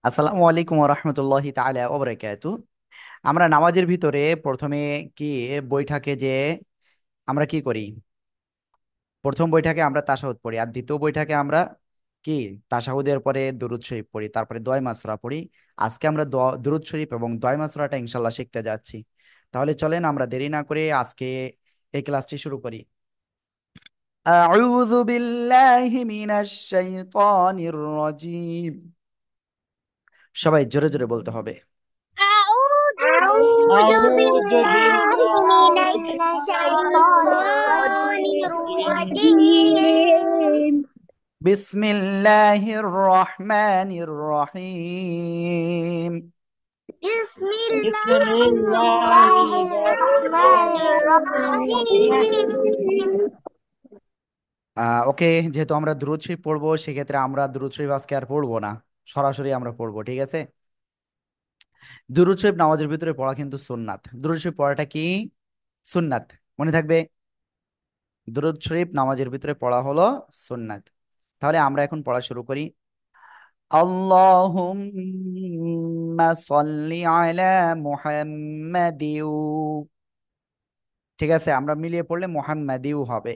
আসসালামু আলাইকুম রহমতুল্লাহি তাআলা ওয়া বারাকাতু। আমরা নামাজের ভিতরে প্রথমে কি বইটাকে যে আমরা কি করি, প্রথম বইটাকে আমরা তাশাহুদ পড়ি, আর দ্বিতীয় বইটাকে আমরা কি তাশাহুদের পরে দুরূদ শরীফ পড়ি, তারপরে দোয়া মাসুরা পড়ি। আজকে আমরা দুরূদ শরীফ এবং দোয়া মাসুরাটা ইনশাল্লাহ শিখতে যাচ্ছি। তাহলে চলেন আমরা দেরি না করে আজকে এই ক্লাসটি শুরু করি। আউযু বিল্লাহি মিনাশ শাইতানির রাজীম। সবাই জোরে জোরে বলতে হবে। أعوذ أعوذ بالله بالله من من الشيطان الرجيم. الرجيم. بسم الله الرحمن الرحيم. بسم بسم الله الله الرحمن الرحمن الرحيم. الرحيم. ওকে, যেহেতু আমরা দুরূদ শরীফ পড়বো সেক্ষেত্রে আমরা দুরূদ শরীফ আজকে আর পড়বো না, সরাসরি আমরা পড়বো, ঠিক আছে? দুরূদ শরীফ নামাজের ভিতরে পড়া কিন্তু সুন্নাত। দুরূদ শরীফ পড়াটা কি সুন্নাত, মনে থাকবে। দুরূদ শরীফ নামাজের ভিতরে পড়া হলো সুন্নাত। তাহলে আমরা এখন পড়া শুরু করি। আল্লাহুম্মা সাল্লি আলা মুহাম্মাদিউ। ঠিক আছে, আমরা মিলিয়ে পড়লে মুহাম্মাদিউ হবে।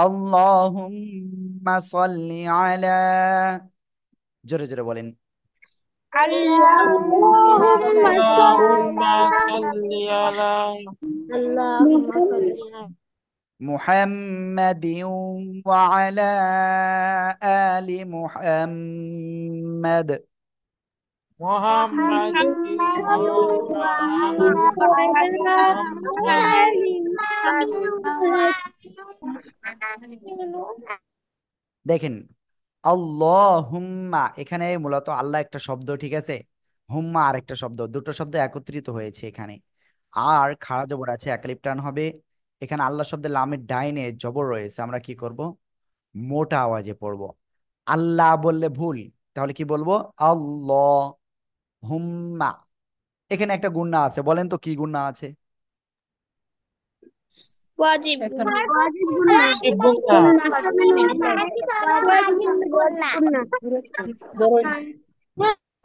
আল্লাহুম্মা সাল্লি আলা, জোরে জোরে বলেন। اللهم صل اللهم على صل على اللهم صل على মুহাম্মাদিন ওয়া আলা আলি মুহাম্মাদ। محمد محمد وعلى وعلى محمد. آل محمد. দেখেন, আল্লাহুম্মা এখানে মূলত আল্লাহ একটা শব্দ, ঠিক আছে? হুম্মা আরেকটা শব্দ, দুটো শব্দ একত্রিত হয়েছে এখানে। আর খাড়া জবর আছে, একালিপ টান হবে। এখানে আল্লাহ শব্দের লামের ডাইনে জবর রয়েছে, আমরা কি করব? মোটা আওয়াজে পড়বো। আল্লাহ বললে ভুল, তাহলে কি বলবো? আল্লাহ হুম্মা। এখানে একটা গুণা আছে, বলেন তো কি গুণা আছে? واجب واجب قلنا قلنا واجب قلنا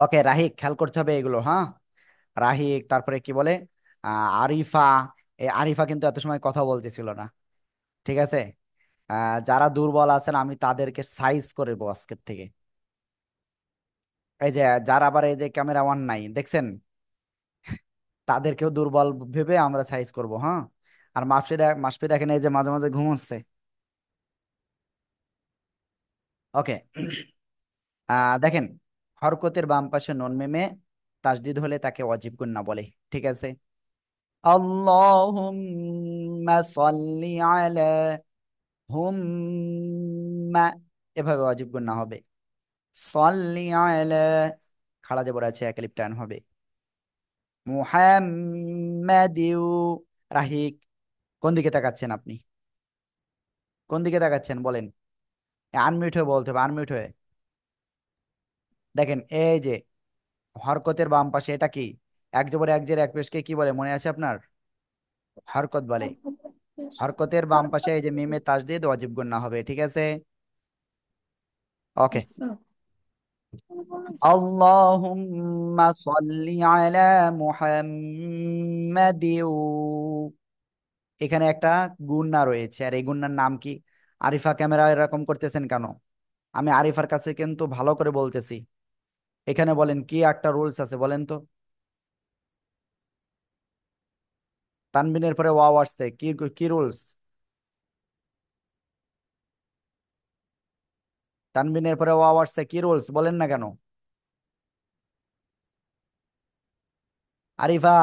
ওকে রাহিক, খেয়াল করতে হবে এগুলো, হ্যাঁ। রাহিক, তারপরে কি বলে, আরিফা। এই আরিফা কিন্তু এত সময় কথা বলতেছিল না, ঠিক আছে? যারা দুর্বল আছেন আমি তাদেরকে সাইজ করে দেবো আজকের থেকে। এই যে যারা আবার এই যে ক্যামেরা ওয়ান নাই দেখছেন, তাদেরকেও দুর্বল ভেবে আমরা সাইজ করব, হ্যাঁ। আর মাসফি দেখেন এই যে মাঝে মাঝে ঘুমোচ্ছে। ওকে। দেখেন, হরকতের বাম পাশে নুন মিমে তাসদিদ হলে তাকে ওয়াজিব গুন্না বলে, ঠিক আছে? আল্লাহুম্মা সাল্লি আলা হুম্মা, এভাবে ওয়াজিব গুন্না হবে। সাল্লি আলা, খাড়া জবর আছে, একালিপ টান হবে। মুহাম্মাদিউ, রাহিক, কোন দিকে তাকাচ্ছেন আপনি? কোন দিকে তাকাচ্ছেন বলেন? আনমিউট হয়ে বলতে হবে, আনমিউট হয়ে। দেখেন এই যে হরকতের বাম পাশে এটা কি? এক জবর এক জের এক পেশকে কি বলে, মনে আছে আপনার? হরকত বলে। হরকতের বাম পাশে এই যে মিমে তাসদিদ ওয়াজিব গুন্না হবে, ঠিক আছে? ওকে। আল্লাহুম্মা সাল্লি আলা মুহাম্মাদিউ। এখানে একটা গুন্না রয়েছে, আর এই গুন্নার নাম কি? আরিফা ক্যামেরা এরকম করতেছেন কেন? আমি আরিফার কাছে কিন্তু ভালো করে বলতেছি। এখানে বলেন কি একটা রুলস আছে বলেন তো। তানবিনের পরে ওয়াও আসছে, কি কি রুলস? তানবিনের পরে ওয়াও আসছে, কি রুলস বলেন না কেন? আরিফা,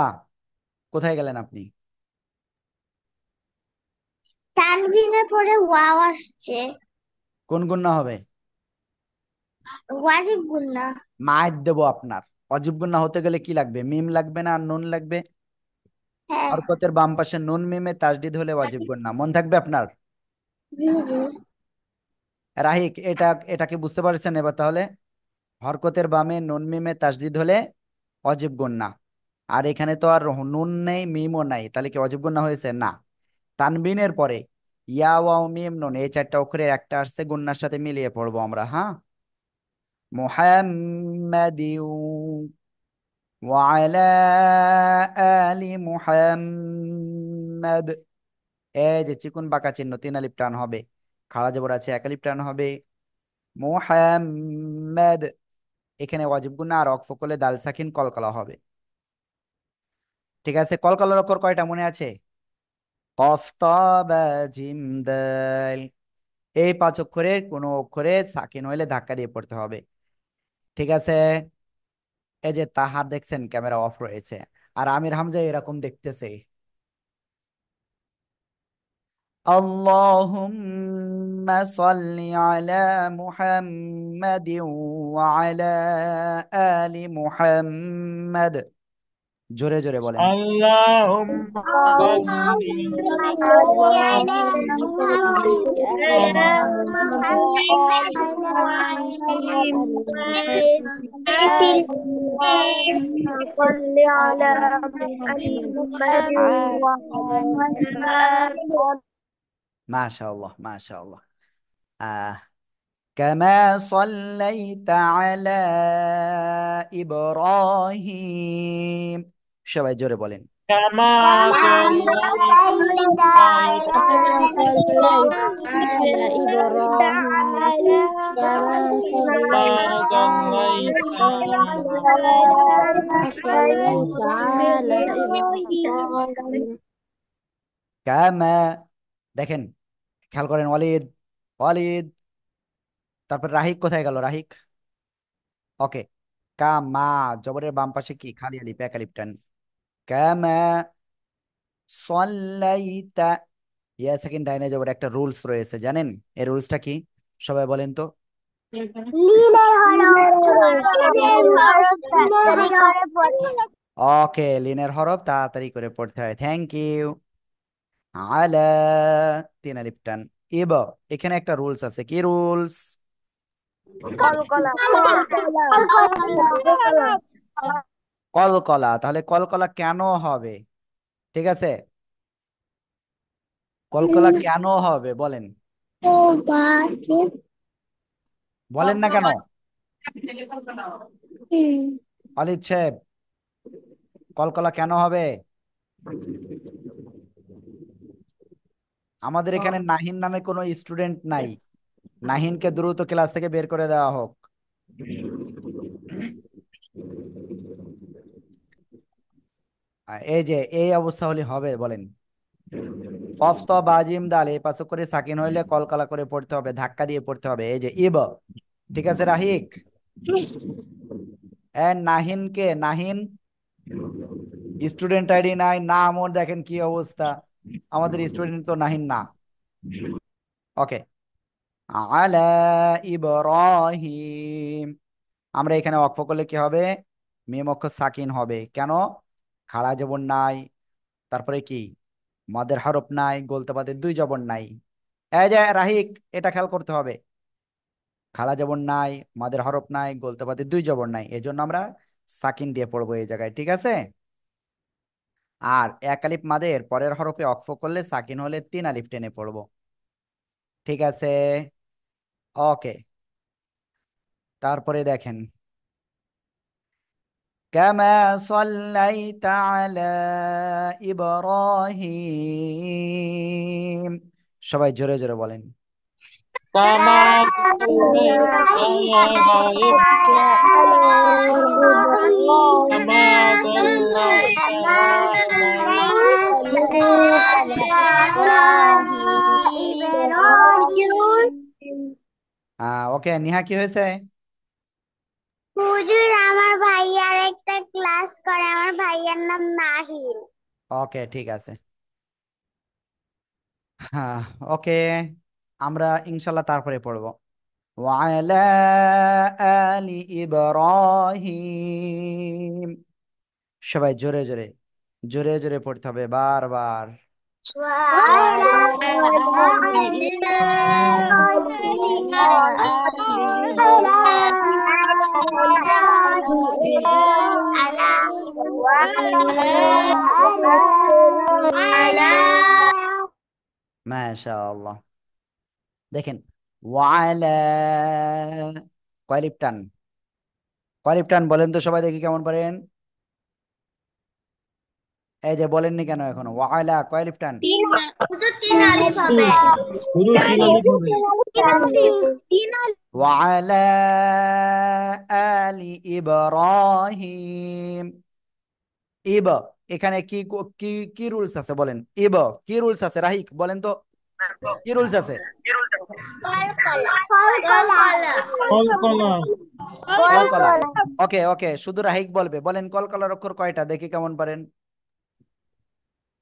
কোথায় গেলেন আপনি? তানভীরের পরে ওয়াও আসছে, কোন গুন্না হবে? ওয়াজিব গুন্না। মায়ের দেবো আপনার। অজীব গুন্না হতে গেলে কি লাগবে? মিম লাগবে না আর নুন লাগবে? হ্যাঁ। হরকতের বাম পাশে নুন মিমে তাসদিদ হলে ওয়াজিব গুন্না, মন থাকবে আপনার? জি জি। রাহিক, এটা এটা কি বুঝতে পারছেন এবার তাহলে? হরকতের বামে নুন মিমে তাসদিদ হলে অজীব গুন্না। আর এখানে তো আর নুন নেই মিমও নাই, তাহলে কি অজীব গুন্না হয়েছে? না। তানবিনের পরে ইয়া ওয়াও মিম নুন, এই চারটা অক্ষরের একটা আসছে গুন্নার সাথে মিলিয়ে পড়বো আমরা, হ্যাঁ। মুহাম্মাদিউ ওয়ালা আলি মুহাম্মাদ। এই যে চিকুন বাঁকা চিহ্ন, তিন আলিফ টান হবে। খাড়া জবর আছে, এক আলিফ টান হবে। মুহাম্মাদ, এখানে ওয়াজিব গুন্না আর অক্ফ করলে দাল সাকিন কলকলা হবে। ঠিক আছে, কলকলার অক্ষর কয়টা মনে আছে? কফ ত বা জিম দাল। এই পাঁচ অক্ষরের কোনো অক্ষরে সাকিন হইলে ধাক্কা দিয়ে পড়তে হবে। ঠিক আছে। এই যে তাহার দেখছেন ক্যামেরা অফ রয়েছে, আর আমির হামজা এরকম দেখতেছে। আল্লাহুম্মা সাল্লি আলা মুহাম্মাদিন ওয়া আলা আলি মুহাম্মাদ। জোরে জোরে বলেন। اللهم صل على محمد وعلى محمد وعلى صل على محمد وعلى মাশাআল্লাহ মাশাআল্লাহ। আহ كما صليت على إبراهيم। সবাই জোরে বলেন। كما صليت على إبراهيم كما صليت صليت على إبراهيم কামা, দেখেন, খেয়াল করেন। ওয়ালিদ, ওয়ালিদ, তারপর রাহিক কোথায় গেল? রাহিক। ওকে। কামা, জবরের বাম পাশে কি খালি আলিফ, এক আলিফ টান। কামা সল্লাইতা, ইয়া সেকেন্ড ডাইনে জবর একটা রুলস রয়েছে, জানেন এই রুলসটা কি? সবাই বলেন তো। লীনের হরফ লীনের হরফ তাড়াতাড়ি করে পড়ে। ওকে, লিনের হরফ তাড়াতাড়ি করে পড়তে হয়। Thank you. আলা, তিন আলিফ টান। ইব, এখানে একটা রুলস আছে। কি রুলস? কলকলা কলকলা। তাহলে কলকলা কেন হবে? ঠিক আছে, কলকলা কেন হবে বলেন। ও বাজে। বলেন না কেন? হুম। অলিদ সাহেব, কলকলা কেন হবে? আমাদের এখানে নাহিন নামে কোনো স্টুডেন্ট নাই। নাহিনকে দ্রুত ক্লাস থেকে বের করে দেওয়া হোক। এই যে এই অবস্থা হলে হবে বলেন। কফ ত বা জিম দাল এই পাঁচ করে সাকিন হইলে কলকলা করে পড়তে হবে, ধাক্কা দিয়ে পড়তে হবে। এই যে ইব। ঠিক আছে রাহিক। নাহিনকে, নাহিন স্টুডেন্ট আইডি নাই, নাম ওর দেখেন কি অবস্থা। আমাদের স্টুডেন্ট তো নাহিন না। ওকে। আলা ইব্রাহিম, আমরা এখানে অক্ষ করলে কি হবে? মিম অক্ষর সাকিন হবে। কেন? খাড়া জবর নাই, তারপরে কি মাদের হরফ নাই, গোলতে বাদের দুই জবর নাই। এই যে রাহিক, এটা খেয়াল করতে হবে। খাড়া জবর নাই, মাদের হরফ নাই, গোলতে বাদের দুই জবর নাই, এজন্য আমরা সাকিন দিয়ে পড়বো এই জায়গায়। ঠিক আছে। আর এক আলিফ মাদের পরের হরফে অক্ফ করলে সাকিন হলে তিন আলিফ টেনে পড়বো। ঠিক আছে। ওকে। তারপরে দেখেন, কামা সাল্লাইতা আলা ইব্রাহিম। সবাই জোরে জোরে বলেন। كما صليت على كما صليت ওকে, নিহা কি হয়েছে? হুজুর, আমার ভাইয়ার একটা ক্লাস করে, আমার ভাইয়ার নাম নাহিল। ওকে ঠিক আছে। হ্যাঁ। ওকে, আমরা ইনশাল্লাহ তারপরে পড়বো। ওয়ালা আলি ইব্রাহিম। সবাই জোরে জোরে, জোরে জোরে পড়তে হবে বারবার। وعلى آل إبراهيم وعلى آل إبراهيم মাশাআল্লাহ। দেখেন, ওয়ালা, কয় লিফ টান? কয় আলিফ টান বলেন তো সবাই, দেখি কেমন পারেন। এই যে বলেননি কেন এখনো? ওয়ালা কয় আলিফ টান? হুজুর 3 আলিফ হবে। শুরু তিন আলিফ হবে। ওয়ালা আলি ইব্রাহিম। ইব, এখানে কি কি কি রুলস আছে বলেন? ইব কি রুলস আছে? রাহিক বলেন তো, কি রুলস আছে? কলকলা কলকলা। কলকলা। কলকলা ওকে ওকে, শুধু রাহিক বলবে। বলেন কলকলার অক্ষর কয়টা, দেখি কেমন পারেন।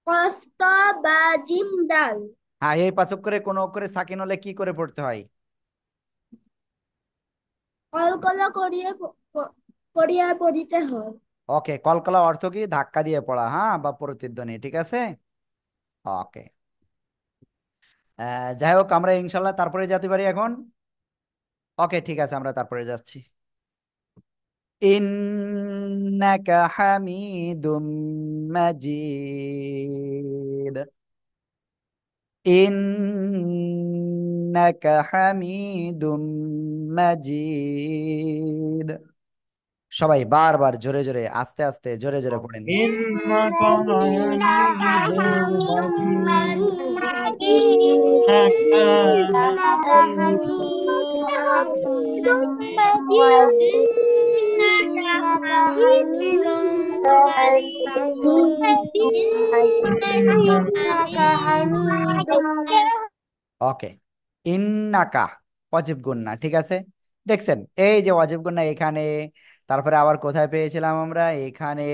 কফ ত বা জিম দাল। হ্যাঁ, এই 5 অক্ষরে কোন অক্ষরে সাকিন হলে কি করে পড়তে হয়? কলকলা করিয়া পড়িতে হয়। ওকে, কলকলা অর্থ কি? ধাক্কা দিয়ে পড়া, হ্যাঁ, বা প্রতিধ্বনি, ঠিক আছে। ওকে, যাই হোক, আমরা ইনশাল্লাহ তারপরে যেতে পারি এখন। ওকে ঠিক আছে, আমরা তারপরে যাচ্ছি। ইন্নাকা হামিদুম মাজিদ। ইন্নাকা হামিদুম মাজিদ। সবাই বারবার জোরে জোরে, আস্তে আস্তে, জোরে জোরে পড়েন। ইন্নাকা হামিদুম মাজিদ। ইন্নাকা ওকে, ইন্নাকা ওয়াজিব গুন্না, ঠিক আছে। দেখছেন এই যে ওয়াজিব গুন্না এখানে, তারপরে আবার কোথায় পেয়েছিলাম আমরা? এখানে।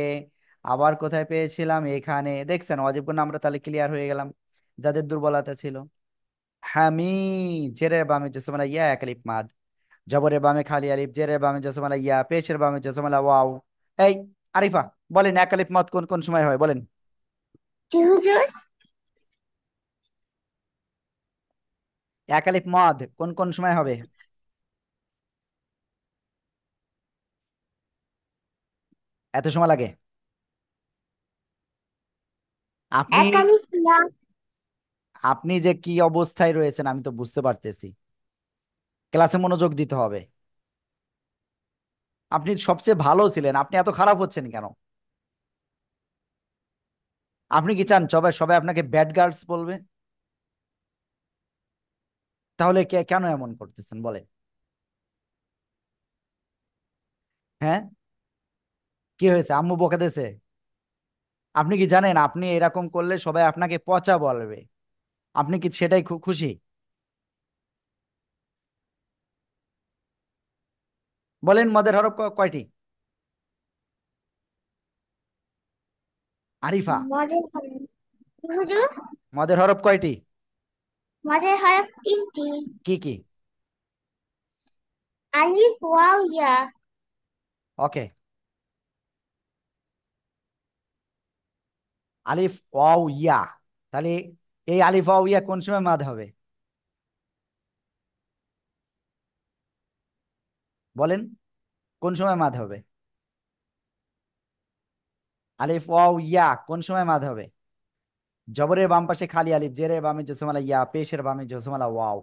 আবার কোথায় পেয়েছিলাম? এখানে। দেখছেন ওয়াজিব গুন্না আমরা তাহলে ক্লিয়ার হয়ে গেলাম, যাদের দুর্বলতা ছিল। হামি, জেরের বামে জসমলা ইয়া এক আলিফ মাদ, জবরের বামে খালি আলিফ, জেরের বামে জসমলা ইয়া, পেশের বামে জসমলা ওয়াও। এই আরিফা, বলেন এক আলিফ মাদ কোন কোন সময় হয় বলেন? হুজুর এক আলিফ মদ কোন কোন সময় হবে? এত সময় লাগে? আপনি এক আলিফ লাম। আপনি যে কি অবস্থায় রয়েছেন আমি তো বুঝতে পারতেছি। ক্লাসে মনোযোগ দিতে হবে। আপনি সবচেয়ে ভালো ছিলেন, আপনি এত খারাপ হচ্ছেন কেন? আপনি কি চান সবাই সবাই আপনাকে ব্যাড গার্লস বলবে? তাহলে কেন এমন করতেছেন বলেন? হ্যাঁ, কি হয়েছে? আম্মু বকা দিয়েছে? আপনি কি জানেন আপনি এরকম করলে সবাই আপনাকে পচা বলবে? আপনি কি সেটাই খুশি? বলেন মদের হরফ কয়টি? আরিফা, মদের হরফ হুজুর মদের হরফ কয়টি? মদের হরফ 3টি। কি কি? আলিফ ওয়াও ইয়া। ওকে, আলিফ ওয়াও ইয়া। তাহলে এই আলিফ ওয়াও ইয়া কোন সময় মাদ হবে বলেন? কোন সময় মাদ হবে? আলিফ ওয়াও ইয়া কোন সময় মাদ হবে? জবরের বাম পাশে খালি আলিফ, জেরের বামে জসমলা ইয়া, পেশের বামে জসমলা ওয়াও।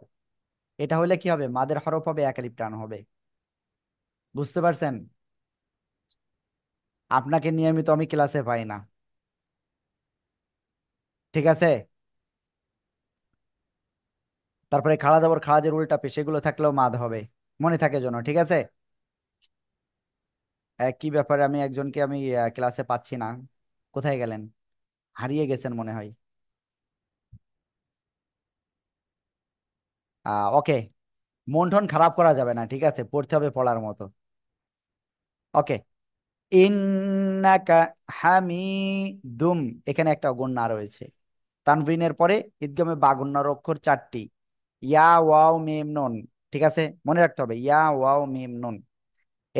এটা হলে কি হবে? মাদের হরফ হবে, এক আলিফ টান হবে। বুঝতে পারছেন? আপনাকে নিয়মিত আমি ক্লাসে পাই না, ঠিক আছে। তারপরে খাড়া জবর খাড়াজের উল্টা পেশ এগুলো থাকলেও মাদ হবে, মনে থাকে যেন, ঠিক আছে। কি ব্যাপারে আমি একজনকে আমি ক্লাসে পাচ্ছি না, কোথায় গেলেন? হারিয়ে গেছেন মনে হয়। ওকে, মন টন খারাপ করা যাবে না, ঠিক আছে, পড়তে হবে পড়ার মতো। ওকে, ইন্নাকা হামিদুম, এখানে একটা গুণনা রয়েছে। তানভিনের পরে ঈদগামে বা গুণনার অক্ষর 4টি, ইয়া ওয়াও মিম নুন, ঠিক আছে, মনে রাখতে হবে ইয়া ওয়াও মিম নুন।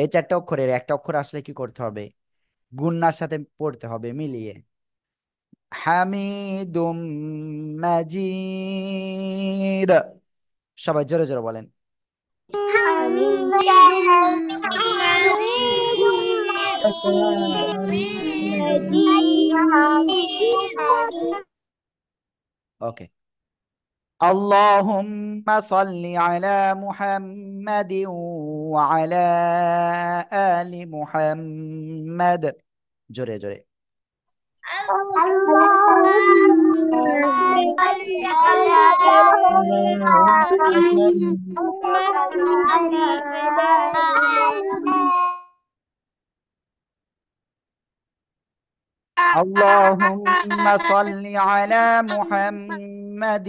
এই 4টে অক্ষরের একটা অক্ষর আসলে কি করতে হবে? গুণনার সাথে পড়তে হবে মিলিয়ে। হামিদুম মাজিদ। সবাই জোরে জোরে বলেন। ওকে, اللهم صل على محمد وعلى آل محمد. জোরে জোরে। اللهم صل على اللهم صل على محمد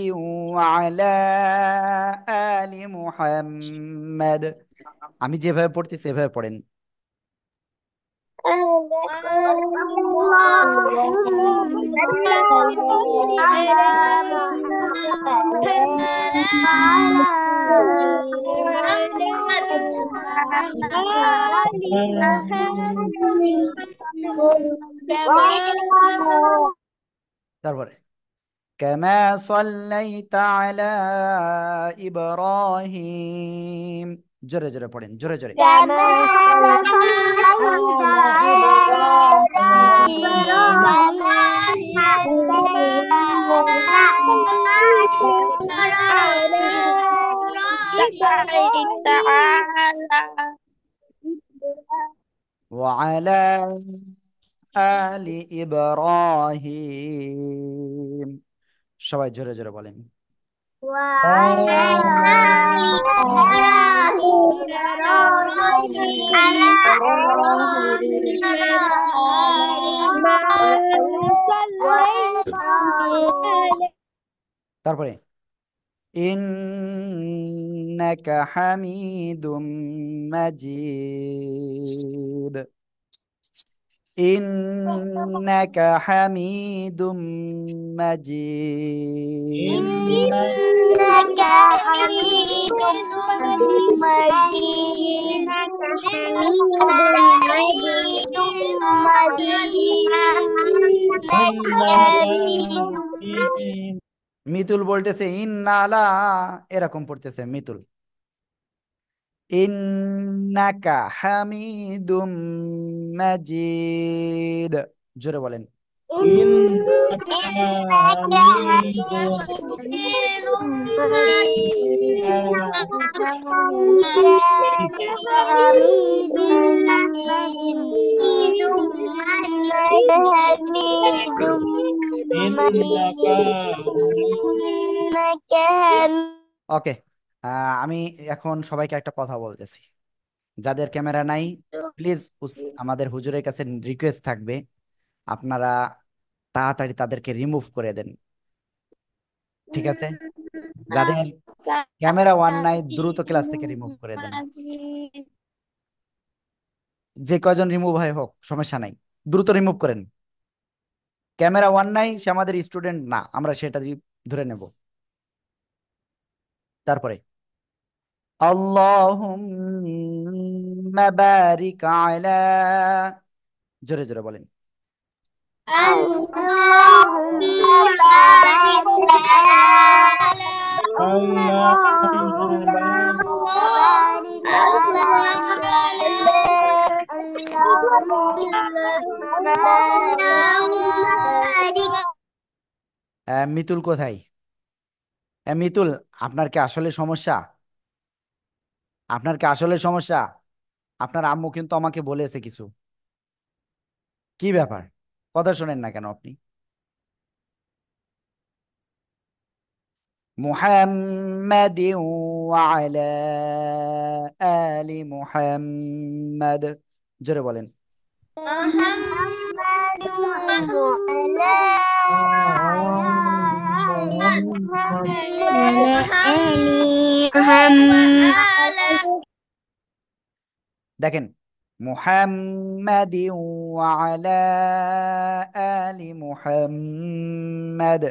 وعلى آل محمد. আমি যেভাবে পড়ছি সেভাবে পড়েন। اللهم صل على محمد وعلى তারপরে كما صليت على إبراهيم. জোরে জোরে পড়েন, জোরে জোরে। كما صليت على وعلى آل إبراهيم. সবাই জোরে জোরে বলেন। وعلى তারপরে إنك حميد مجيد. إنك حميد مجيد. إنك حميد مجيد حميد مجيد মিতুল বলতেছে ইন্নালা, এরকম পড়তেছে মিতুল। ইন্নাকা হামিদুম মাজিদ। জোরে বলেন। إنك حميد إنك ওকে, আমি এখন সবাইকে একটা কথা বলতেছি। যাদের ক্যামেরা নাই প্লিজ আমাদের হুজুরের কাছে রিকোয়েস্ট থাকবে, আপনারা তাড়াতাড়ি তাদেরকে রিমুভ করে দেন, ঠিক আছে? যাদের ক্যামেরা ওয়ান নাই দ্রুত ক্লাস থেকে রিমুভ করে দেন। যে কয়জন রিমুভ হয় হোক, সমস্যা নাই, দ্রুত রিমুভ করেন। ক্যামেরা ওয়ান নাই, সে আমাদের স্টুডেন্ট না, আমরা সেটা ধরে নেব। তারপরে আল্লাহুম্মা বারিক আলা, জোরে জোরে বলেন। اللهم بارك اللهم بارك মিতুল কোথায়? মিতুল, আপনার কি আসলে সমস্যা? আপনার কি আসলে সমস্যা? আপনার আম্মু কিন্তু আমাকে বলেছে কিছু। কি ব্যাপার, কথা শোনেন না কেন আপনি? মুহাম্মাদ ওয়ালা আলি মুহাম্মাদ, জোরে বলেন। محمد وعلى দেখেন, মুহাম্মাদ ওয়ালা আলি মুহাম্মাদ।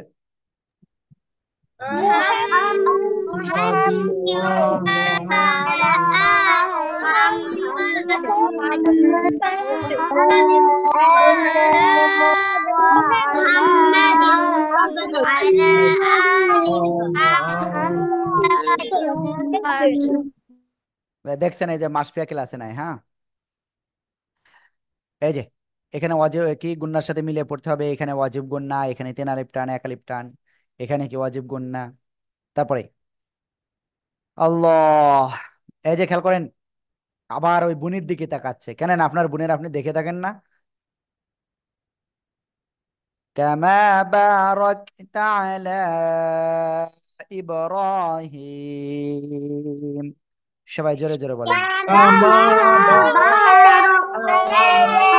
দেখছেন এই যে মাসফিয়া ক্লাসে নাই, হ্যাঁ এই যে এখানে ওয়াজিব কি গুন্নার সাথে মিলিয়ে পড়তে হবে, এখানে ওয়াজিব গুন্না, এখানে তিন আলিফ টান এক আলিফ টান, এখানে কি ওয়াজিব গুন্না, তারপরে আল্লাহ, এই যে খেয়াল করেন, আবার ওই বুনির দিকে তাকাচ্ছে কেন? না আপনার বোনের আপনি দেখে থাকেন না? কামা বারাকতা আলা ইব্রাহিম। সবাই জোরে জোরে বলেন। كما باركت على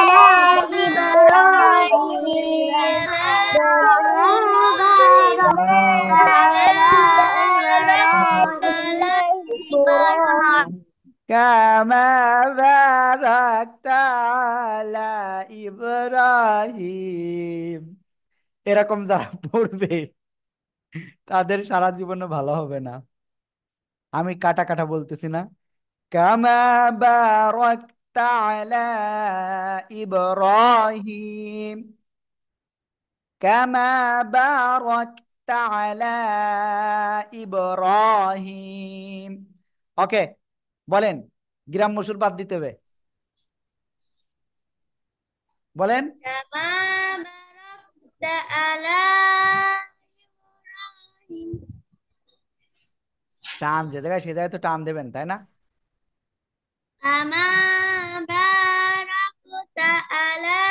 إبراهيم كما باركت على إبراهيم কামা বারাকতা আলা ইব্রাহিম। এরকম যারা পড়বে তাদের সারা জীবনে ভালো হবে না। আমি কাটা কাটা বলতেছি না। কামা বারাকতা আলা ইব্রাহিম, কামা বারাকতা আলা ইব্রাহিম। ওকে, বলেন। গ্রাম মসুর বাদ দিতে হবে, বলেন। باركت على টান যে জায়গায় সে জায়গায় তো টান দেবেন, তাই না? كما باركت على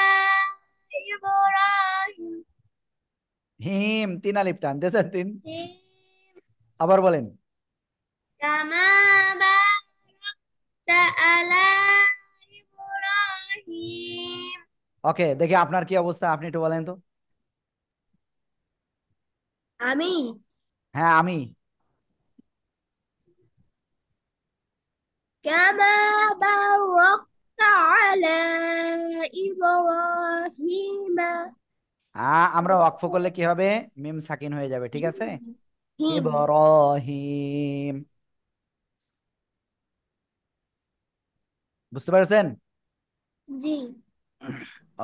إبراهيم হিম, তিন আলিফ টান দিয়েছেন, তিন। আবার বলেন। كما باركت على إبراهيم ওকে, দেখি আপনার কি অবস্থা, আপনি একটু বলেন তো। আমি হ্যাঁ, আমি। كما باركت على إبراهيم আমরা ওয়াকফ করলে কি হবে? মিম সাকিন হয়ে যাবে, ঠিক আছে। ইব্রাহিম, বুঝতে পারছেন? জি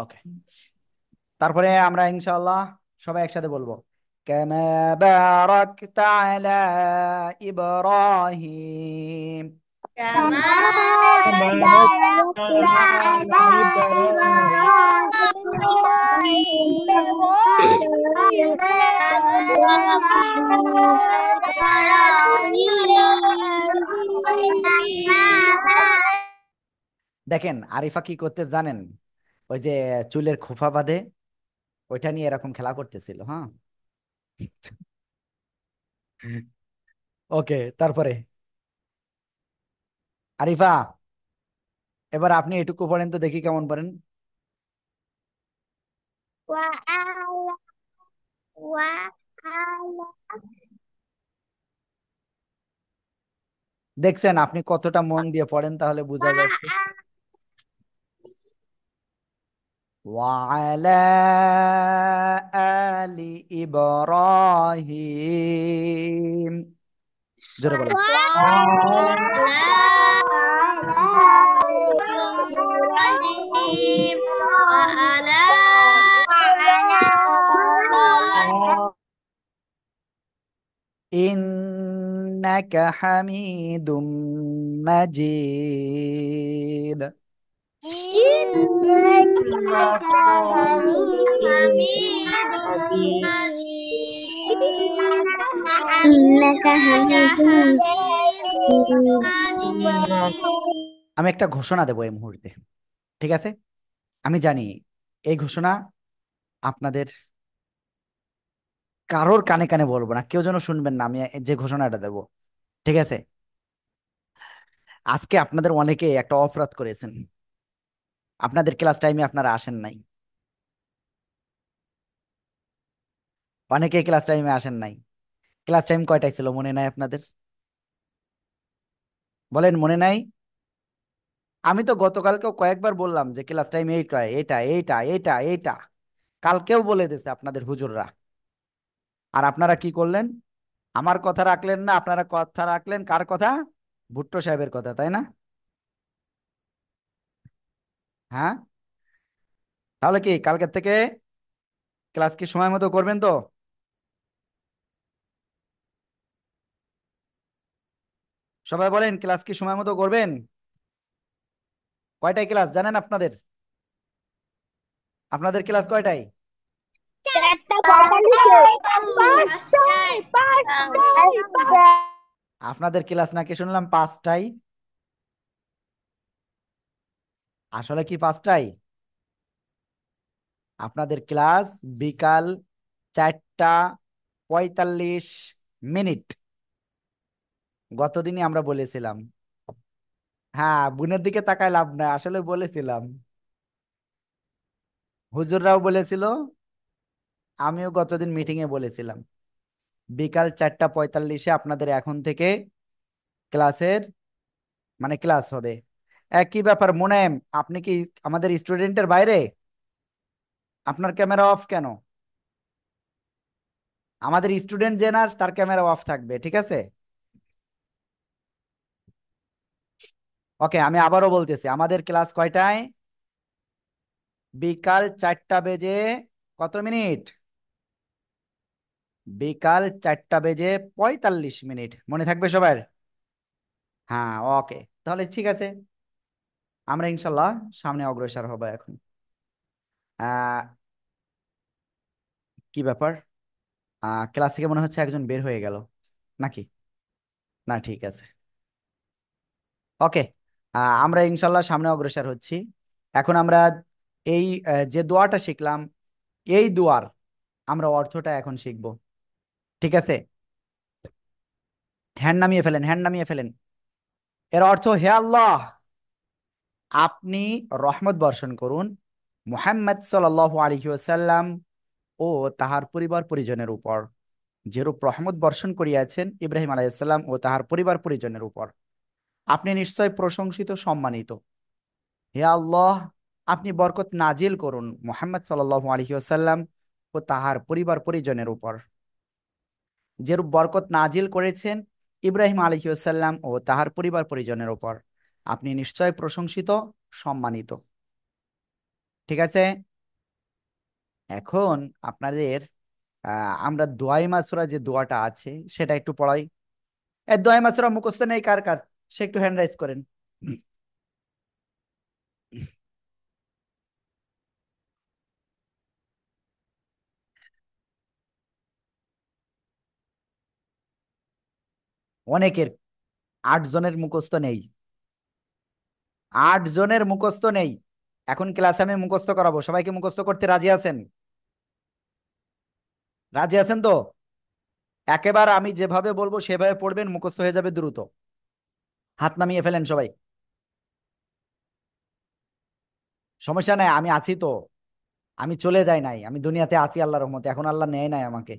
ওকে, তারপরে আমরা ইনশাআল্লাহ সবাই একসাথে বলবো। কামা বারাকতা আলা ইব্রাহিম। كما باركت باركت على على إبراهيم إبراهيم দেখেন আরিফা কি করতে জানেন? ওই যে চুলের খোপা বাঁধে, ওইটা নিয়ে এরকম খেলা করতেছিল, হ্যাঁ। ওকে, তারপরে আরিফা, এবার আপনি এটুকু পড়েন তো দেখি কেমন পারেন। وعلى وعلى দেখছেন আপনি কতটা মন দিয়ে পড়েন, তাহলে বোঝা যাচ্ছে। وعلى آل إبراهيم، জোরে বলেন। وعلى إبراهيم وعلى إنك حميد مجيد. إنك إنك حميد حميد مجيد إنك إنك حميد حميد مجيد مجيد আমি একটা ঘোষণা দেবো এই মুহূর্তে, ঠিক আছে? আমি জানি এই ঘোষণা আপনাদের কারোর কানে কানে বলবো না, কেউ যেন শুনবেন না আমি যে ঘোষণাটা দেবো, ঠিক আছে? আজকে আপনাদের অনেকে একটা অপরাধ করেছেন, আপনাদের ক্লাস টাইমে আপনারা আসেন নাই, অনেকে ক্লাস টাইমে আসেন নাই। ক্লাস টাইম কয়টায় ছিল মনে নাই আপনাদের? বলেন, মনে নাই? আমি তো গতকালকেও কয়েকবার বললাম যে ক্লাস টাইম এইটা এইটা এইটা এইটা এইটা, কালকেও বলে দিয়েছে আপনাদের হুজুররা। আর আপনারা কি করলেন? আমার কথা রাখলেন না, আপনারা কথা রাখলেন কার কথা? ভুট্টো সাহেবের কথা, তাই না? হ্যাঁ, তাহলে কি কালকের থেকে ক্লাস কি সময় মতো করবেন তো? সবাই বলেন, ক্লাস কি সময় মতো করবেন? কয়টায় ক্লাস জানেন আপনাদের? আপনাদের ক্লাস কয়টায়? 4টা আপনাদের ক্লাস নাকি শুনলাম 5টায়, আসলে কি 5টায়? আপনাদের ক্লাস বিকাল 4টা 45 মিনিট। গতদিনই আমরা বলেছিলাম। হ্যাঁ, বোনের দিকে তাকায় লাভ নাই, আসলে বলেছিলাম, হুজুররাও বলেছিল, আমিও গতদিন মিটিং এ বলেছিলাম বিকাল 4টা 45-এ আপনাদের এখন থেকে ক্লাসের ক্লাস হবে। একই ব্যাপার মোনেম, আপনি কি আমাদের স্টুডেন্টের বাইরে? আপনার ক্যামেরা অফ কেন? আমাদের স্টুডেন্ট যে না তার ক্যামেরা অফ থাকবে, ঠিক আছে? ওকে, আমি আবারও বলতেছি, আমাদের ক্লাস কয়টায়? বিকাল 4টা বেজে কত মিনিট? বিকাল 4টা বেজে 45 মিনিট, মনে থাকবে সবার? হ্যাঁ, ওকে, তাহলে ঠিক আছে, আমরা ইনশাল্লাহ সামনে অগ্রসর হব এখন। আহ কি ব্যাপার, ক্লাস থেকে মনে হচ্ছে একজন বের হয়ে গেল নাকি? না, ঠিক আছে, ওকে। আমরা ইনশাল্লাহ সামনে অগ্রসর হচ্ছি। এখন আমরা এই যে দোয়াটা শিখলাম, এই দোয়ার আমরা অর্থটা এখন শিখব, ঠিক আছে? হ্যান্ড নামিয়ে ফেলেন, হ্যান্ড নামিয়ে ফেলেন। এর অর্থ, হে আল্লাহ, আপনি রহমত বর্ষণ করুন মুহাম্মদ সাল্লাল্লাহু আলাইহি ওয়াসাল্লাম ও তাহার পরিবার পরিজনের উপর, যেরূপ রহমত বর্ষণ করিয়াছেন ইব্রাহিম আলাইহিস সালাম ও তাহার পরিবার পরিজনের উপর। আপনি নিশ্চয় প্রশংসিত, সম্মানিত। হে আল্লাহ, আপনি বরকত নাজিল করুন মুহাম্মদ সাল্লাল্লাহু আলাইহি ওয়াসাল্লাম ও তাহার পরিবার পরিজনের উপর, যেরূপ বরকত নাজিল করেছেন ইব্রাহিম আলাইহিস সালাম ও তাহার পরিবার পরিজনের উপর। আপনি নিশ্চয় প্রশংসিত, সম্মানিত, ঠিক আছে? এখন আপনাদের আমরা দোয়াই মাসুরা যে দোয়াটা আছে সেটা একটু পড়াই। দোয়াই মাসুরা মুখস্থ নেই কার কার? সে একটু হ্যান্ড রাইজ করেন। অনেকের, 8 জনের মুখস্থ নেই, 8 জনের মুখস্থ নেই। এখন ক্লাসে আমি মুখস্থ করাবো, সবাইকে মুখস্থ করতে রাজি আছেন? রাজি আছেন তো? একেবারে আমি যেভাবে বলবো সেভাবে পড়বেন, মুখস্থ হয়ে যাবে দ্রুত। হাত নামিয়ে ফেলেন সবাই। সমস্যা নাই, আমি আছি তো, আমি চলে যাই নাই, আমি দুনিয়াতে আছি আল্লাহর রহমতে, এখন আল্লাহ নেয় নাই আমাকে।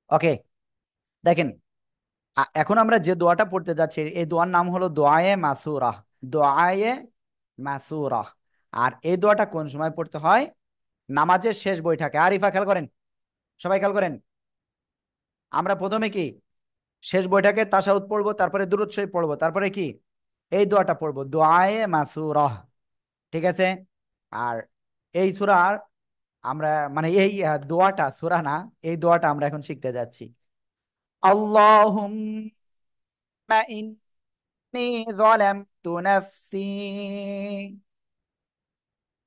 ওকে, দেখেন, এখন আমরা যে দোয়াটা পড়তে যাচ্ছি এই দোয়ার নাম হলো দোয়ায়ে মাসুরা। দোয়ায়ে মাসুরা। আর এই দোয়াটা কোন সময় পড়তে হয়? নামাজের শেষ বৈঠকে। আরিফা, খেয়াল করেন, সবাই খেয়াল করেন। আমরা প্রথমে কি শেষ বৈঠকে তাশাহুদ পড়বো, তারপরে দুরূদ শরীফ পড়বো, তারপরে কি এই দোয়াটা পড়বো, দোয়ায়ে মাসুরা, ঠিক আছে? আর এই সূরার আমরা এই দোয়াটা, সূরা না, এই দোয়াটা আমরা এখন শিখতে যাচ্ছি। আল্লাহুম্মা ইন্নী যালামতু নাফসি,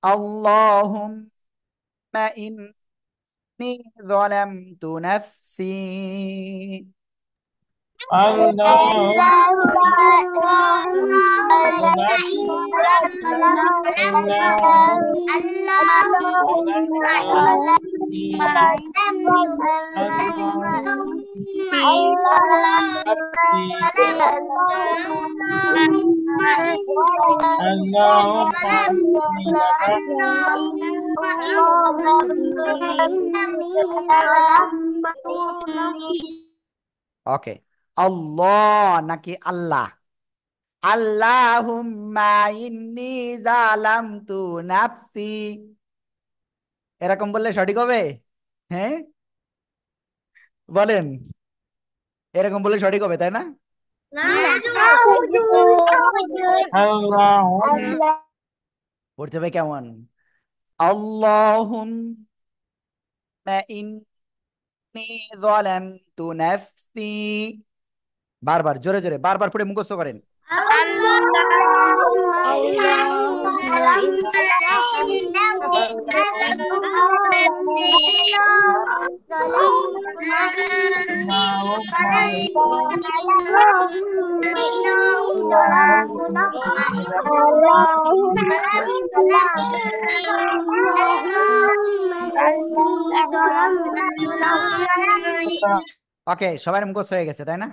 আল্লাহুম্মা ইন্নী যালামতু নাফসি, اللهم ওকে। আল্লাহ নাকি আল্লাহ? আল্লাহুম্মা ইন্নী যালামতু নাফসি, এরকম বললে সঠিক হবে? হ্যাঁ, বলেন, এরকম বললে সঠিক হবে তাই না? পড়তে হবে কেমন? আল্লাহুম্মা ইন্নী যালামতু নাফসি, বারবার জোরে জোরে বারবার পড়ে মুখস্থ করেন। ওকে, সবার মুখস্থ হয়ে গেছে তাই না?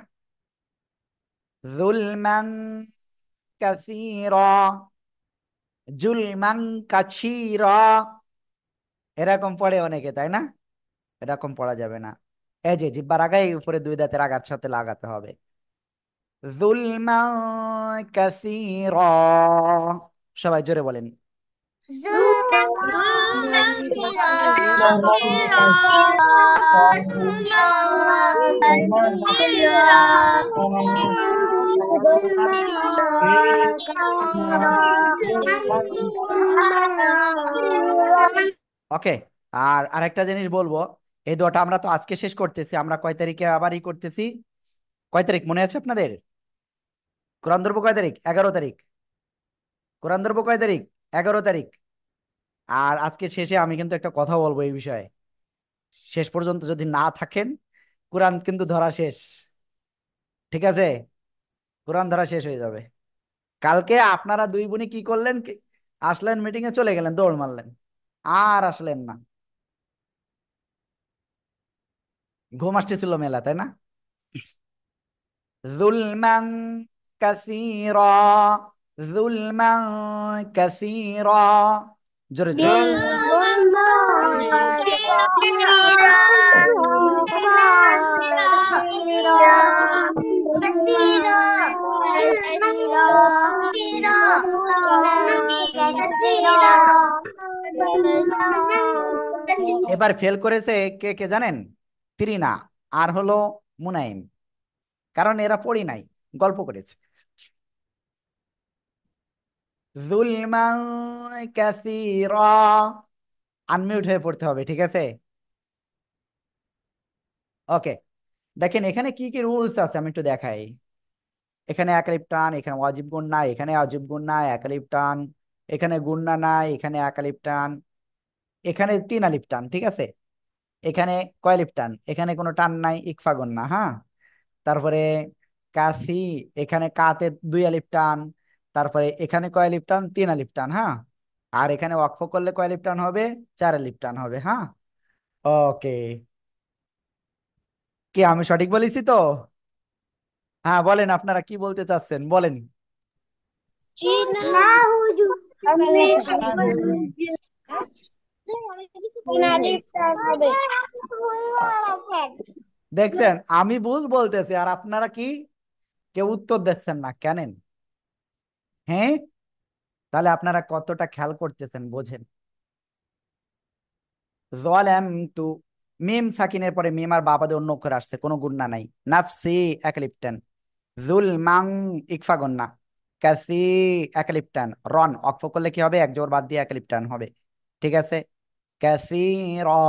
যুলমান কাসীরা, জুলমান কাসীরা, এরকম পড়ে অনেকে তাই না? এরকম পড়া যাবে না। এই যে জিহ্বার আগায় উপরে দুই দাঁতের আগার সাথে লাগাতে হবে। যুলমান কাসীরা, সবাই জোরে বলেন। ওকে, আর আরেকটা জিনিস বলবো, এই দোয়াটা আমরা তো আজকে শেষ করতেছি, আমরা কয় তারিখে আবার করতেছি? কয় তারিখ মনে আছে আপনাদের? কোরআন ধরবো কয় তারিখ? 11 তারিখ। কোরআন ধরবো কয় তারিখ? 11 তারিখ। আর আজকে শেষে আমি কিন্তু একটা কথা বলবো এই বিষয়ে। শেষ পর্যন্ত যদি না থাকেন, কোরআন কিন্তু ধরা শেষ। ঠিক আছে? কোরআন ধরা শেষ হয়ে যাবে। কালকে আপনারা দুই বোনই কি করলেন? আসলেন মিটিং এ, চলে গেলেন, দৌড় মারলেন, আর আসলেন না। ঘুম আসতেছিল মেলা, তাই না? যুলমান কাসীরা, যুলমান কাসীরা, জোরে জোরে। এবার ফেল করেছে কে কে জানেন? তিরিনা আর হলো মুনাইম, কারণ এরা পড়ি নাই, গল্প করেছে। যুলমান কাসীরা, আনমিউট হয়ে পড়তে হবে, ঠিক আছে? ওকে, দেখেন এখানে কি কি রুলস আছে আমি একটু দেখাই। এখানে একালিফ টান, এখানে ওয়াজিব গুণ নাই, এখানে ওয়াজিব গুণ নাই, একালিফ টান, এখানে গুণনা নাই, এখানে একালিফ টান, এখানে 3 আলিফ টান, ঠিক আছে? এখানে কয় আলিফ টান? এখানে কোনো টান নাই, ইকফা গুণ না, হ্যাঁ। তারপরে কাসি, এখানে কাতে 2 আলিফ টান, তারপরে এখানে কয় আলিফ টান? 3 আলিফ টান, হ্যাঁ। আর এখানে ওয়াকফ করলে কয় আলিফ টান হবে? 4 আলিফ টান হবে, হ্যাঁ। ওকে, কি আমি সঠিক বলেছি তো? হ্যাঁ বলেন, আপনারা কি বলতে চাচ্ছেন বলেন। দেখছেন আমি ভুল বলতেছি আর আপনারা কি কেউ উত্তর দিচ্ছেন না কেন? হ্যাঁ, তাহলে আপনারা কতটা খেয়াল করতেছেন বোঝেন। যালামতু, মিম সাকিনের পরে মিম আর বাবাদে অন্য অক্ষর আসছে, কোনো গুণনা নাই। নাফসি একালিপ্টান, যুলমাং ইকফা গুণনা, কাসি একালিপ্টান, রন অক্ফ করলে কি হবে? এক জোর বাদ দিয়ে একালিপ্টান হবে, ঠিক আছে? কাসীরা,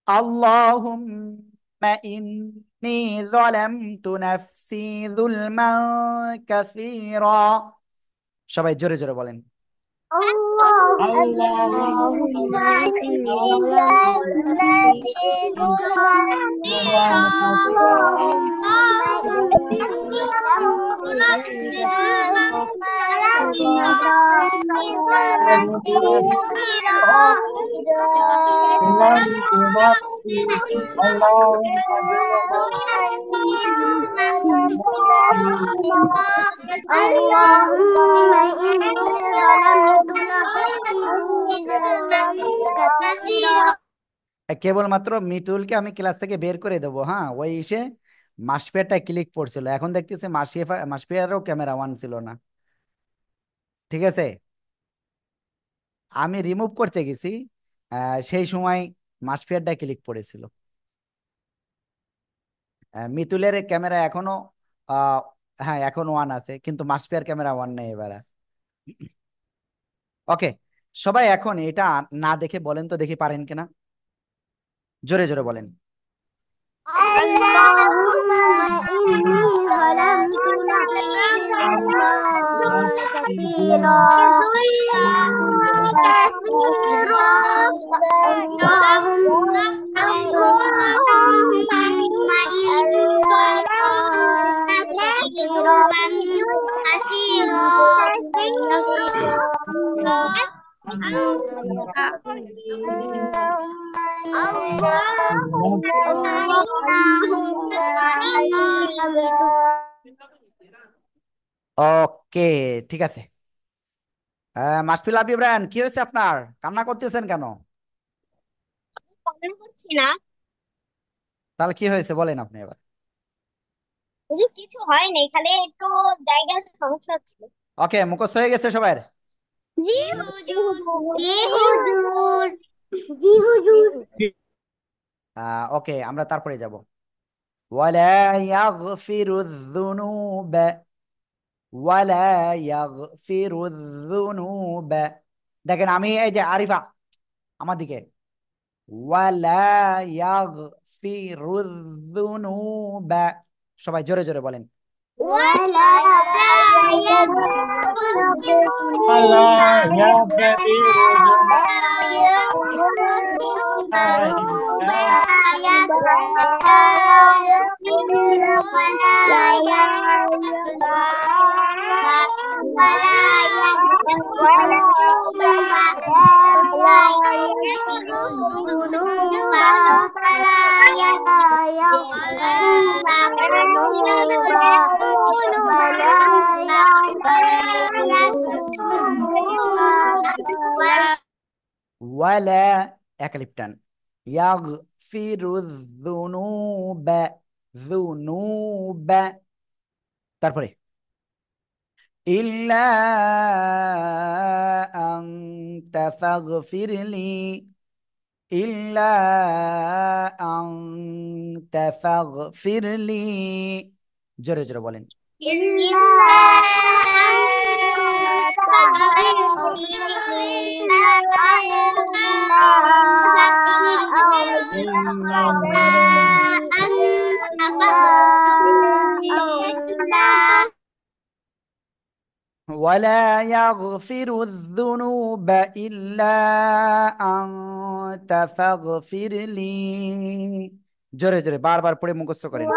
আল্লাহুম্মা ইন্নী যালামতু নাফসি যুলমান কাসীরা, সবাই জোরে জোরে বলেন। কেবলমাত্র মিতুলকে আমি ক্লাস থেকে বের করে দেবো, হ্যাঁ। ওই এসে মাসপিয়ারটা ক্লিক পড়ছিল, এখন দেখতেছে মাসপিয়ারও ক্যামেরা অন ছিল না, ঠিক আছে? আমি রিমুভ করতে গেছি, সেই সময় মাসপিয়ারটা ক্লিক পড়েছিল। মিতুলের ক্যামেরা এখনো আহ, হ্যাঁ এখন ওয়ান আছে, কিন্তু মাসপিয়ার ক্যামেরা ওয়ান নেই এবার। ওকে, সবাই এখন এটা না দেখে বলেন তো দেখি পারেন কিনা, জোরে জোরে বলেন। ওকে, ঠিক আছে। মাসফিল আবি ইব্রাহিম, কি হয়েছে আপনার? কান্না করতেছেন কেন? করছি না, তাহলে কি হয়েছে বলেন আপনি এবার। কিছু হয়নি, খালি একটু জায়গার সমস্যা ছিল। ওকে, মুখস্থ হয়ে গেছে সবার? জি হুজুর। জি হুজুর। জি হুজুর। ওকে, আমরা তারপরে যাব। ওয়ালা ইয়াগফিরু যুনুব, ওয়ালা ইয়াগফিরু যুনুব। দেখেন আমি এই যে আরিফা আমার দিকে, ওয়ালা ইয়াগফিরু যুনুব, সবাই জোরে জোরে বলেন। ولا ولا يغفرون يغفر ওয়ালা একালিপ টান, ইয়াগফিরু যুনুব, যুনুব। তারপরে ইল্লা আনতা ফাগফিরলি, ইল্লা আনতা ফাগফিরলি, জোরে জোরে বলেন। ولا يغفر الذنوب إلا أنت فاغفر لي، জোরে জোরে বারবার পড়ে মুখস্থ করেন।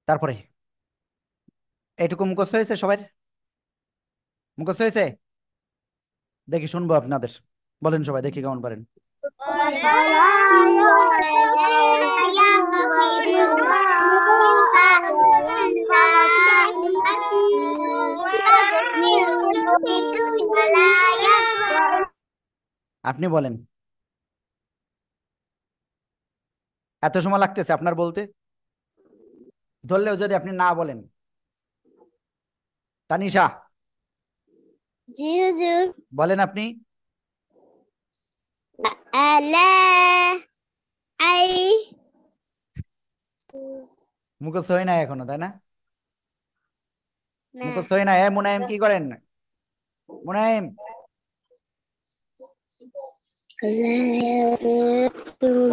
তারপরে এটুকু মুখস্থ হয়েছে সবার? মুখস্থ হয়েছে? দেখি শুনবো আপনাদের, বলেন সবাই দেখি কেমন পারেন। আপনি বলেন, এত সময় লাগতেছে আপনার বলতে? ধরলেও যদি আপনি না বলেন। তানিশা জি হুজুর। বলেন আপনি। আলা আই মুখস্থ হয় না এখনো, তাই না? মুখস্থ হয় না। মুনাইম কি করেন? মুনাইম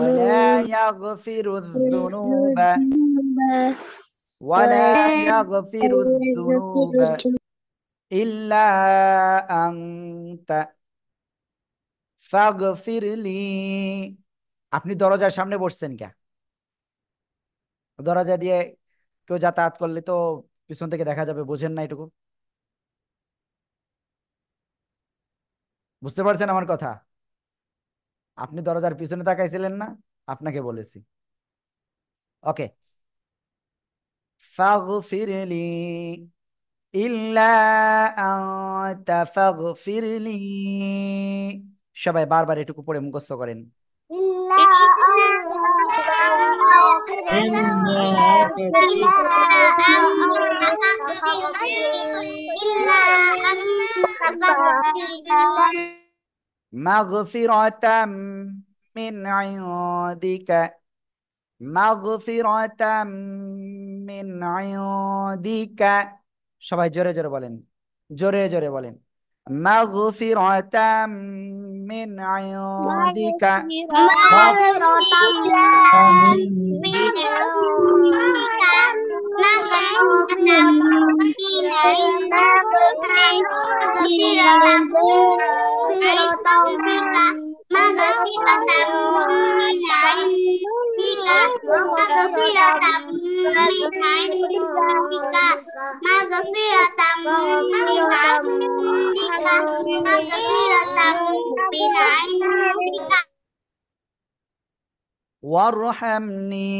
ولا يغفر الذنوب، ولا يغفر الذنوب إلا أنت فاغفر لي। আপনি দরজার সামনে বসছেন কে? দরজা দিয়ে কেউ যাতায়াত করলে তো পিছন থেকে দেখা যাবে, বোঝেন না এটুকু? বুঝতে পারছেন আমার কথা? আপনি দরজার পিছনে তাকাইছিলেন না, আপনাকে বলেছি। ওকে, ফাগফিরলি, ইল্লা আনতা ফাগফিরলি। সবাই বারবার এটুকু পড়ে মুখস্থ করেন। মাগফিরাতাম মিন ইনদিকা, মাগফিরাতাম মিন ইনদিকা। সবাই জোরে জোরে বলেন, জোরে জোরে বলেন, মাগফিরাতাম মিন ইনদিকা। ওয়ারহামনি,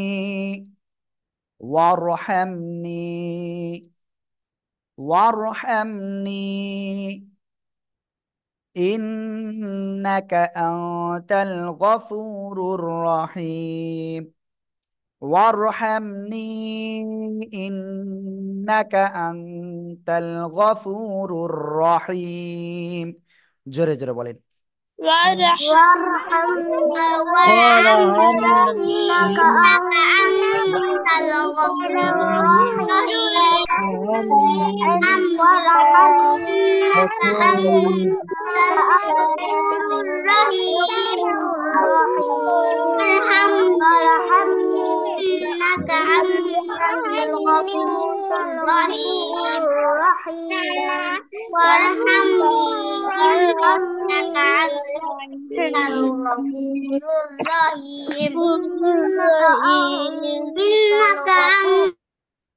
ওয়ারহামনি, ওয়ারহামনি ইন্নাকা আনতাল গফুরুর রহিম। ওয়ারহামনি ইন্নাকা আনতাল গফুরুর রহিম। জোরে জোরে বলেন।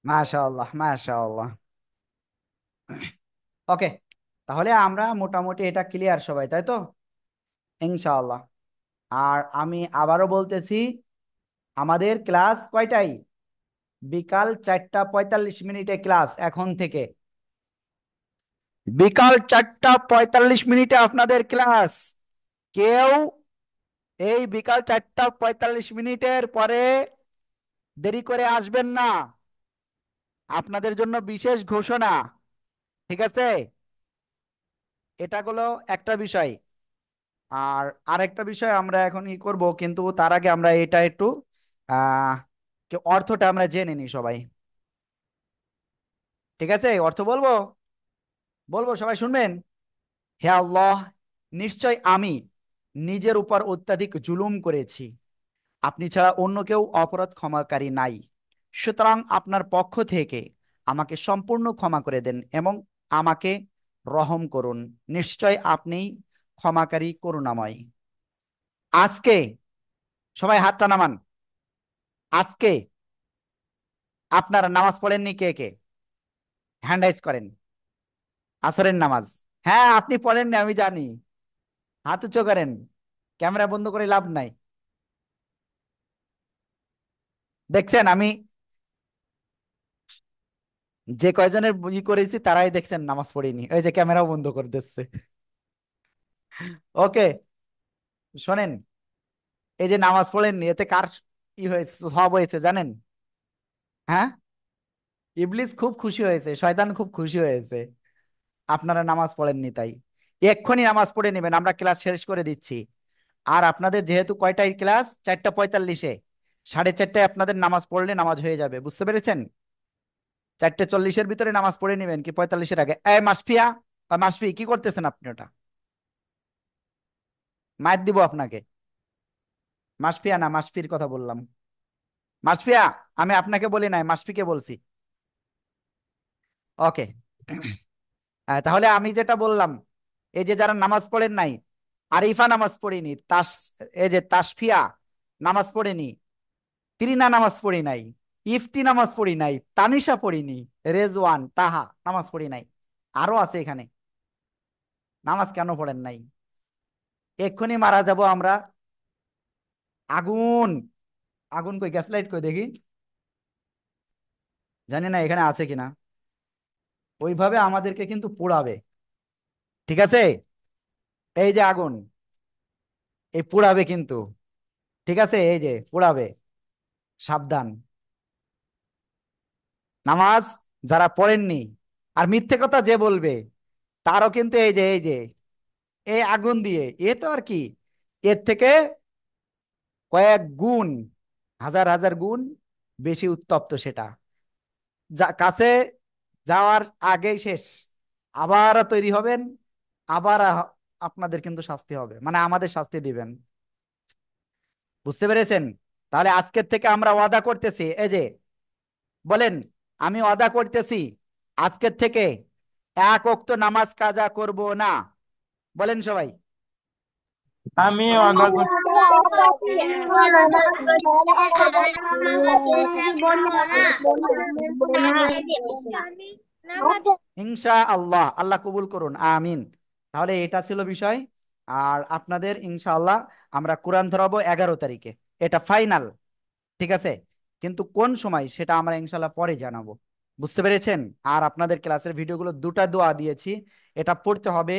মাশাআল্লাহ, মাশাআল্লাহ। ওকে, তাহলে আমরা মোটামুটি এটা ক্লিয়ার সবাই, তাই তো? ইনশাআল্লাহ। আর আমি আবারও বলতেছি, আমাদের ক্লাস কয়টায়? বিকাল 4টা 45 মিনিটে ক্লাস এখন থেকে। বিকাল 4টা 45 মিনিটে আপনাদের ক্লাস। কেউ এই বিকাল 4টা 45 মিনিটের পরে দেরি করে আসবেন না। আপনাদের জন্য বিশেষ ঘোষণা, ঠিক আছে? এটা হলো একটা বিষয়। আর আরেকটা বিষয় আমরা এখন ই করব, কিন্তু তার আগে আমরা এটা একটু আহ অর্থটা আমরা জেনে নিই সবাই। ঠিক আছে, অর্থ বলবো, বলবো, সবাই শুনবেন। হে আল্লাহ, নিশ্চয় আমি নিজের উপর অত্যাধিক জুলুম করেছি। আপনি ছাড়া অন্য কেউ অপরাধ ক্ষমাকারী নাই। সুতরাং আপনার পক্ষ থেকে আমাকে সম্পূর্ণ ক্ষমা করে দেন এবং আমাকে রহম করুন। নিশ্চয় আপনি ক্ষমাকারী, করুণাময়। আজকে সবাই হাতটা নামান। আজকে আপনারা নামাজ পড়েননি কে কে? হ্যান্ড রাইজ করেন। আসরের নামাজ, হ্যাঁ আপনি পড়েননি আমি জানি, হাত উঁচু করেন। ক্যামেরা বন্ধ করে লাভ নাই। দেখছেন আমি যে কয়জনের ই করেছি তারাই দেখছেন নামাজ পড়েনি, ওই যে ক্যামেরাও বন্ধ করে দিচ্ছে। ওকে, শোনেন, এই যে নামাজ পড়েননি এতে কার ই হয়েছে, সব হয়েছে জানেন? হ্যাঁ, ইবলিস খুব খুশি হয়েছে, শয়তান খুব খুশি হয়েছে আপনারা নামাজ পড়েননি তাই। এক্ষুনি নামাজ পড়ে নেবেন, আমরা ক্লাস শেষ করে দিচ্ছি। আর আপনাদের যেহেতু কয়টায় ক্লাস? 4টা 45-এ, 4:30টায় আপনাদের নামাজ পড়লে নামাজ হয়ে যাবে, বুঝতে পেরেছেন? 4:40-এর ভিতরে নামাজ পড়ে নেবেন, কি 45-এর আগে? এ মাসফিয়া, মাসফি কি করতেছেন আপনি? ওটা মাইর দিব আপনাকে। মাসফিয়া না, মাসফির কথা বললাম। মাসফিয়া, আমি আপনাকে বলি নাই, মাসফিকে বলছি। ওকে। তাহলে আমি যেটা বললাম, এই যে যারা নামাজ পড়েন নাই, আরিফা নামাজ পড়েনি, এই যে তাসফিয়া নামাজ পড়েনি, তিরিনা নামাজ পড়ি নাই, ইফতি নামাজ পড়ি নাই, তানিশা পড়িনি, রেজওয়ান, তাহা নামাজ পড়ি নাই, আরো আছে এখানে। নামাজ কেন পড়েন নাই? এক্ষুনি মারা যাব আমরা। আগুন, আগুন কই? গ্যাস লাইট কই দেখি, জানি না এখানে আছে কিনা। ওইভাবে আমাদেরকে কিন্তু পোড়াবে, ঠিক আছে? এই যে আগুন, এই পোড়াবে কিন্তু, ঠিক আছে? এই যে পোড়াবে, সাবধান। নামাজ যারা পড়েননি আর মিথ্যে কথা যে বলবে তারও কিন্তু এই যে এই আগুন দিয়ে এ তো আর কি এর থেকে কয়েক গুণ, হাজার হাজার গুণ বেশি উত্তপ্ত সেটা। কাছে যাওয়ার আগেই শেষ, আবার তৈরি হবেন, আবার আপনাদের কিন্তু শাস্তি হবে, মানে আমাদের শাস্তি দিবেন। বুঝতে পেরেছেন? তাহলে আজকের থেকে আমরা ওয়াদা করতেছি, এই যে বলেন, আমি ওয়াদা করতেছি আজকের থেকে এক ওয়াক্ত নামাজ কাজা করব না। বলেন সবাই। আমি অদা করছি। ইনশাআল্লাহ, আল্লাহ কবুল করুন, আমিন। তাহলে এটা ছিল বিষয়। আর আপনাদের ইনশাআল্লাহ আমরা কোরআন ধরাবো 11 তারিখে, এটা ফাইনাল, ঠিক আছে? কিন্তু কোন সময় সেটা আমরা ইনশাআল্লাহ পরে জানাবো। বুঝতে পেরেছেন? আর আপনাদের ক্লাসের ভিডিওগুলো দুটা দোয়া দিয়েছি, এটা পড়তে হবে।